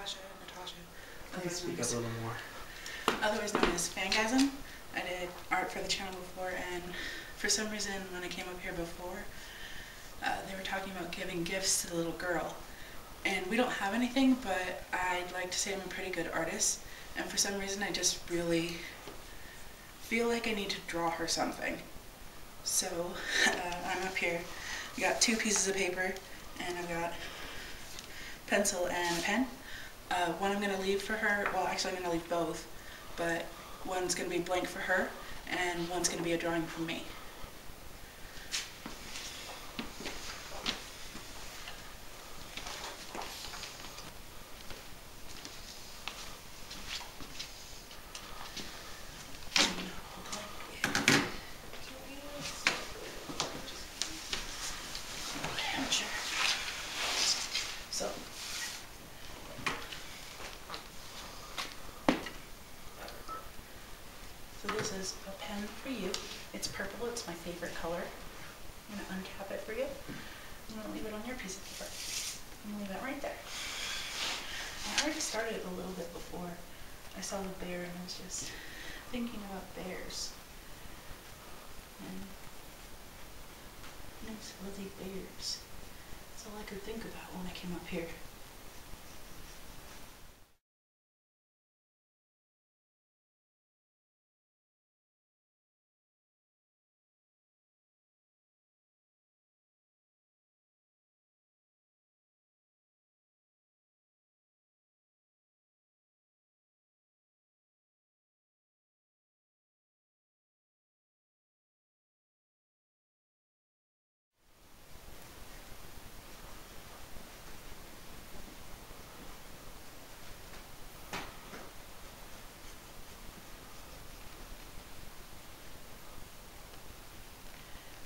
Tasha, Natasha. Please speak up a little more. Otherwise known as Fangasm. I did art for the channel before, and for some reason when I came up here before, they were talking about giving gifts to the little girl. And we don't have anything, but I'd like to say I'm a pretty good artist. And for some reason I just really feel like I need to draw her something. So I'm up here. I got 2 pieces of paper, and I've got pencil and a pen. One I'm going to leave for her, well actually I'm going to leave both, but one's going to be blank for her, and one's going to be a drawing from me. So this is a pen for you. It's purple, it's my favorite color. I'm going to uncap it for you. I'm going to leave it on your piece of paper. I'm going to leave that right there. I already started a little bit before I saw the bear, and I was just thinking about bears. And nice fuzzy bears. That's all I could think about when I came up here.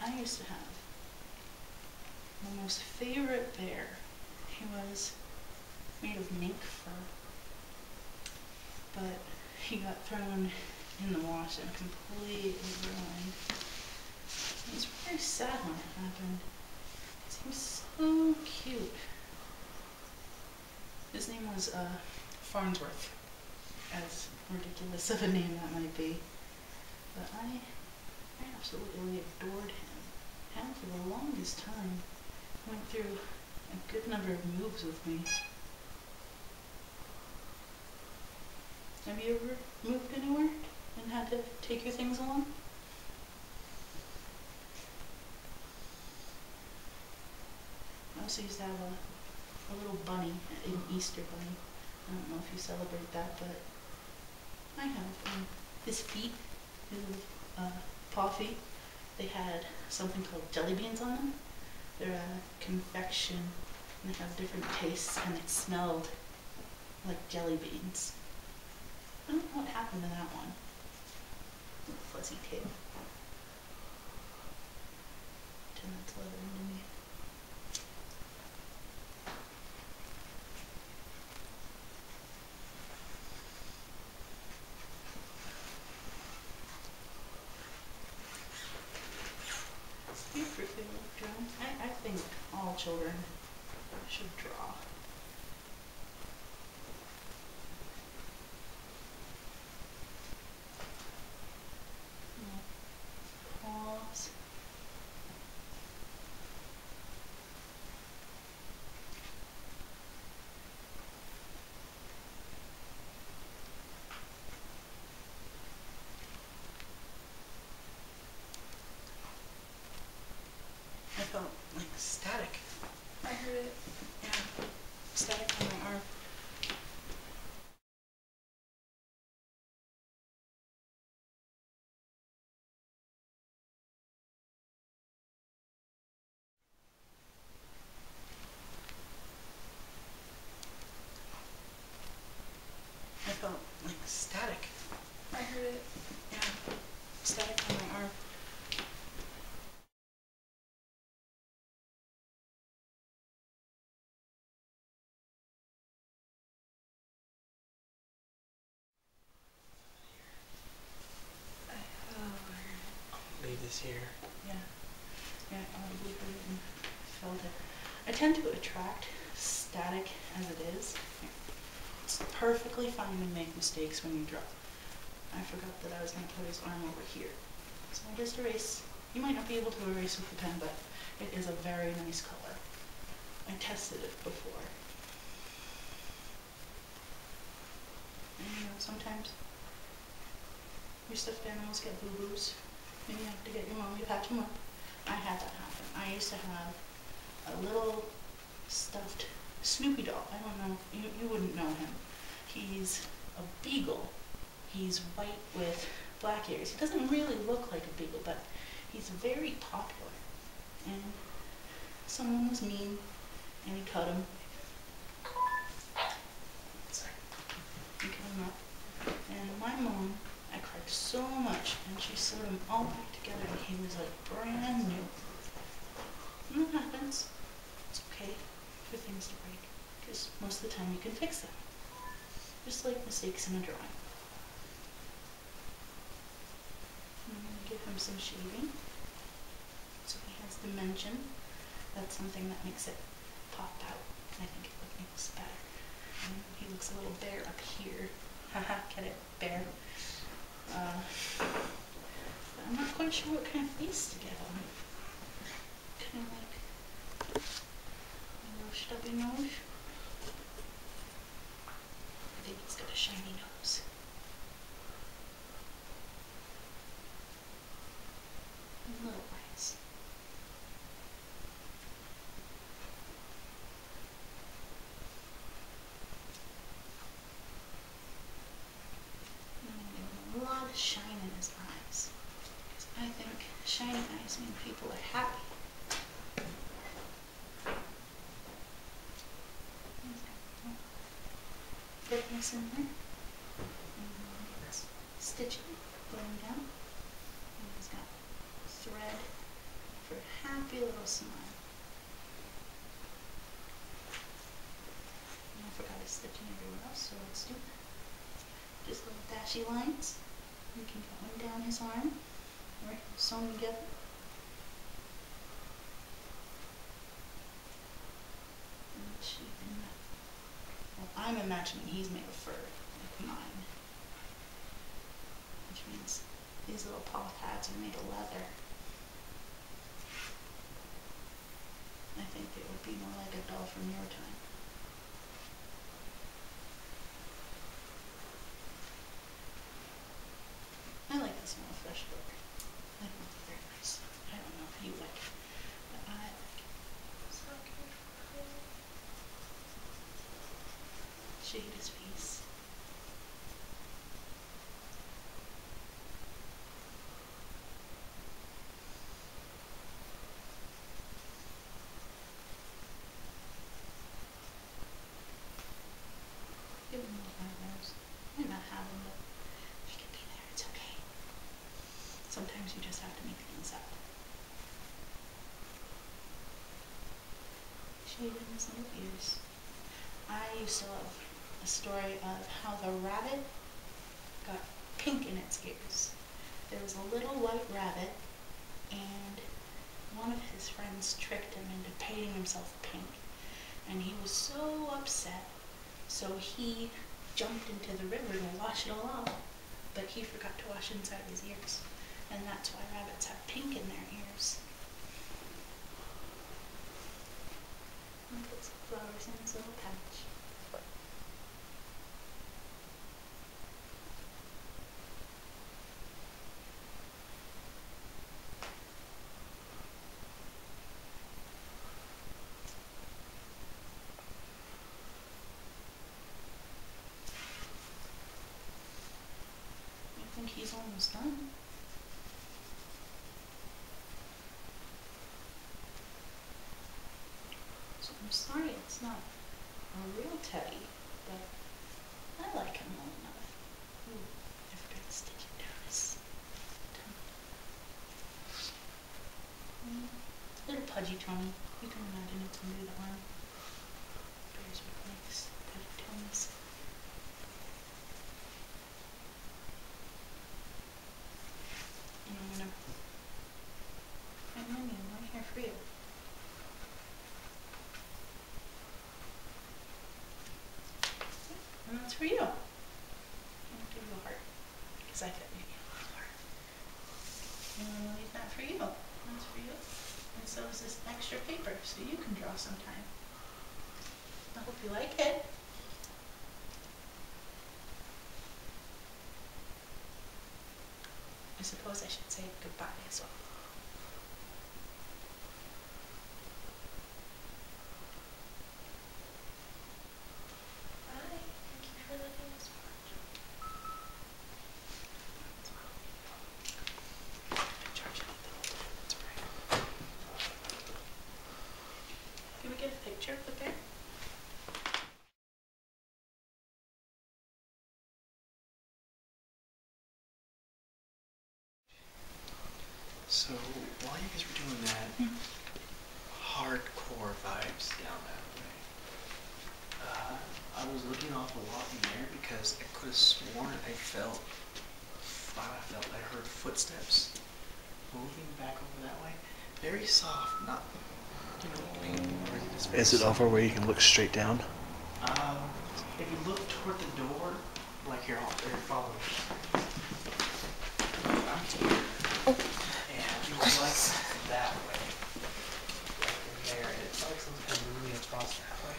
I used to have my most favorite bear. He was made of mink fur, but he got thrown in the wash and completely ruined. It was very sad when it happened. He was so cute. His name was Farnsworth, as ridiculous of a name that might be, but I absolutely adored him. And for the longest time, went through a good number of moves with me. Have you ever moved anywhere and had to take your things along? I also used to have a little bunny, an Easter bunny. I don't know if you celebrate that, but I have. His feet, his paw feet, they had something called jelly beans on them. They're a confection, and they have different tastes, and it smelled like jelly beans. I don't know what happened to that one. Little fuzzy tail. Turn that to leather into me. I think all children should draw. Paws. I felt like static. I heard it. Yeah. Static on my arm. I felt like static. I heard it. Yeah. Static on my arm. Leave this here. Yeah. Yeah, I audibly heard it and felt it. I tend to attract static as it is. It's perfectly fine to make mistakes when you draw. I forgot that I was going to put his arm over here. So I'll just erase. You might not be able to erase with the pen, but it is a very nice color. I tested it before. And you know, sometimes your stuffed animals get boo-boos, and you have to get your mommy to patch them up. I had that happen. I used to have a little stuffed Snoopy doll. I don't know, you wouldn't know him. He's a beagle. He's white with black ears. He doesn't really look like a beagle, but he's very popular. And someone was mean, and he cut him. Sorry. He cut him up. And my mom, I cried so much, and she sewed him all back together, and he was like brand new. And that happens. It's okay for things to break, because most of the time you can fix them. Just like mistakes in a drawing. I'm going to give him some shading, so he has dimension. That's something that makes it pop out. I think it looks better. And he looks a little bare up here. Haha, get it? Bare. But I'm not quite sure what kind of face to get on him. Kind of like a little stubby nose. I think he's got a shiny nose. And little eyes. And a lot of shine in his eyes. Because I think shiny eyes mean people are happy. Thickness in there. And it's stitching going down. And he's got thread for a happy little smile. And I forgot his stitching everywhere else, so let's do that. Just little dashy lines. We can get one down his arm, or sewn together. And let's shape in that. Well, I'm imagining he's made of fur, like mine. Which means these little paw pads are made of leather. I think it would be more like a doll from your time. I like the smell of fresh fur. I think it's very nice. I don't know if you like it, but I like it. So cute. Shade his face. Give him little eyebrows. Might not have them, but he can be there. It's okay. Sometimes you just have to make things up. Shade in his little ears. I used to love a story of how the rabbit got pink in its ears. There was a little white rabbit, and one of his friends tricked him into painting himself pink. And he was so upset, so he jumped into the river to wash it all off, but he forgot to wash inside his ears. And that's why rabbits have pink in their ears. And put some flowers in his little pouch. I think he's almost done. So I'm sorry it's not a real teddy, but I like him well enough. Ooh, I forgot to stitch it down his tummy. Little pudgy tummy. You can imagine it's under the arm. Bears with legs, pudgy tummies. And I'm gonna write my name right here for you. And for you. I'll give you a heart. Because I could maybe a heart. And I'll leave that for you. That's for you. And so is this extra paper, so you can draw sometime. I hope you like it. I suppose I should say goodbye as well. Bye. Thank you for letting us watch. Charge it up the whole time. That's right. Can we get a picture of the bear? So, while you guys were doing that, hardcore vibes down that way. I was looking off a lot in there because I could have sworn I heard footsteps moving back over that way. Very soft, not, Is it over where you can look straight down? If you look toward the door, like you're following. I'm here. And you were like that way. Like in there, and it felt like someone's kind of moving across that way.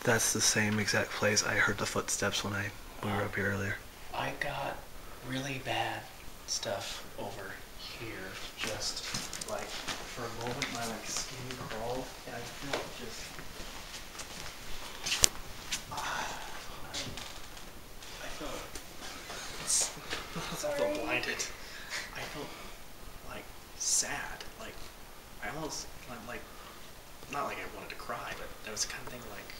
That's the same exact place I heard the footsteps when we were up here earlier. I got really bad stuff over here. Just like for a moment, my skin crawled, and I felt just. I felt blinded. I felt like sad. Like I almost like not like I wanted to cry, but that was the kind of thing like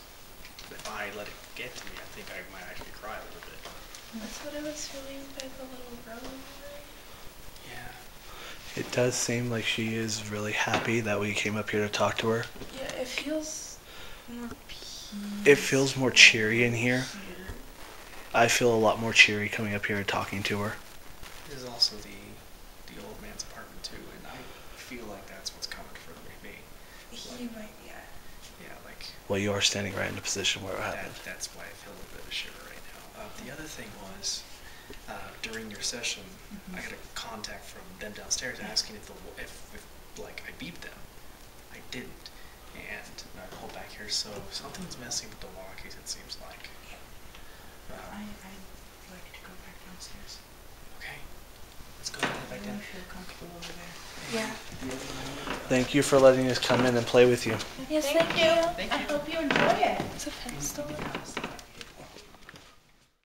if I let it get to me, I think I might actually cry a little bit. That's what I was feeling by the little girl. Yeah. It does seem like she is really happy that we came up here to talk to her. Yeah, it feels more peaceful. It feels more cheery in here. I feel a lot more cheery coming up here and talking to her. This is also the old man's apartment too, and I feel like that's what's coming for me. He might, yeah. Yeah, like. Well, you are standing right in the position where it happened. That's why I feel a little bit of a shiver right now. The other thing was, during your session, I got a contact from them downstairs asking if like I beeped them. I didn't, and I pulled back here, so something's messing with the walkies. It seems like. I'd like to go back downstairs. Okay, let's go ahead back down. I feel comfortable over there. Yeah. Thank you for letting us come in and play with you. Yes, thank you. I hope